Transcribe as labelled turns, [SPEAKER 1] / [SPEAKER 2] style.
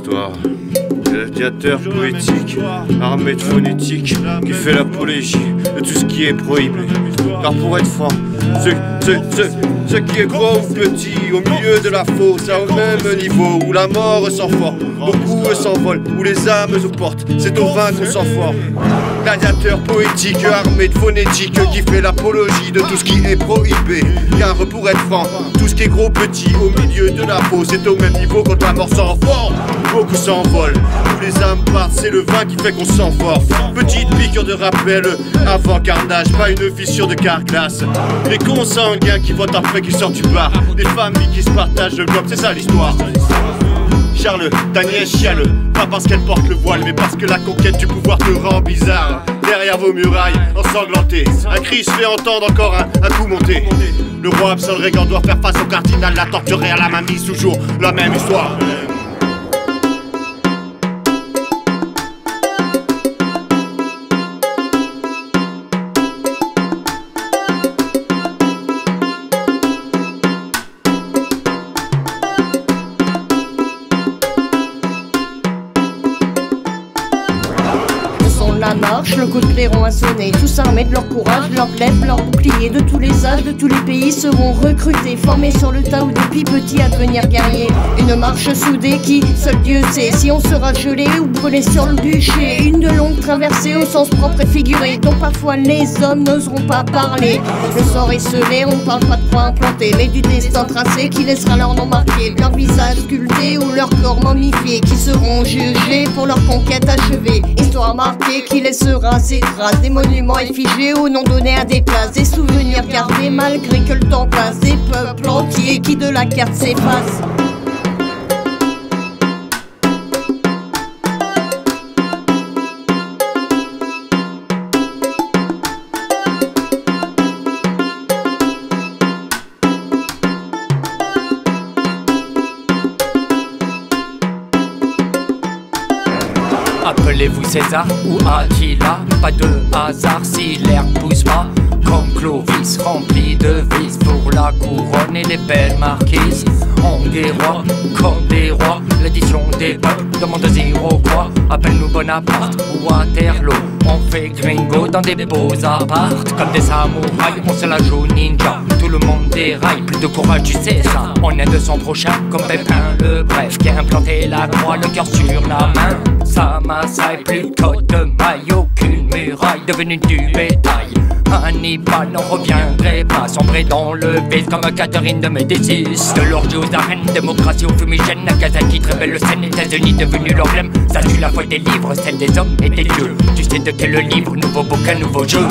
[SPEAKER 1] l'histoire. Gladiateur poétique, armé de phonétique, qui fait l'apologie de tout ce qui est prohibé. Car pour être franc, ce qui est gros ou petit, au milieu de la fosse, au même niveau, où la mort s'en fort, beaucoup s'envolent, où les âmes aux portes, c'est au vin qu'on s'en fort. Gladiateur poétique, armé de phonétique, qui fait l'apologie de tout ce qui est prohibé. Car pour être franc, tout ce qui est gros petit, au milieu de la fosse, c'est au même niveau quand la mort s'en fort. Beaucoup s'envolent, où les âmes partent, c'est le vin qui fait qu'on s'en fort. Petite piqûre de rappel, avant carnage, pas une fissure de carglass. Les consanguins qui votent après qu'ils sortent du bar, des familles qui se partagent le globe, c'est ça l'histoire. Charles, ta nièce chiale, pas parce qu'elle porte le voile, mais parce que la conquête du pouvoir te rend bizarre. Derrière vos murailles, ensanglanté, un cri se fait entendre, encore un coup monté. Le roi Absol-Régant doit faire face au cardinal, la torturée à la main mise, toujours la même histoire.
[SPEAKER 2] La marche, le coup de clairon a sonné. Tous armés de leur courage, leurs glaives, leurs boucliers. De tous les âges, de tous les pays seront recrutés, formés sur le tas ou depuis petits à devenir guerriers. Une marche soudée qui, seul Dieu sait si on sera gelé ou brûlé sur le bûcher. Une de longue traversée au sens propre et figuré, dont parfois les hommes n'oseront pas parler. Le sort est scellé, on parle pas de croix implantée, mais du destin tracé qui laissera leur nom marqué, leur visage sculpté ou leur corps momifié, qui seront jugés pour leur conquête achevée. Histoire marquée qui laissera ses traces, des monuments effigés au nom donné à des places, des souvenirs gardés malgré que le temps passe, des peuples entiers qui de la carte s'effacent.
[SPEAKER 3] Appelez-vous César ou Attila, pas de hasard si l'air pousse pas. Comme Clovis, rempli de vis pour la couronne et les belles marquises. On des rois, comme des rois, l'édition des peuples demande zéro quoi. Appelle-nous Bonaparte ou Waterloo, on fait gringo dans des beaux apparts. Comme des samouraïs, on se la joue ninja, tout le monde déraille, plus de courage tu sais ça. On est de son prochain comme Pépin le Bref, qui a implanté la croix, le cœur sur la main. Ça m'assaille, plus de côte de maille, aucune muraille devenue du bétail. Hannibal n'en reviendrait pas, sombré dans le vide comme Catherine de Médicis. De l'orgie aux arènes, démocratie aux fumigènes, Nagasaki, très belle scène, États-Unis devenus l'emblème. Ça tue la foi des livres, celle des hommes et des dieux. Tu sais de quel livre, nouveau bouquin, nouveau jeu.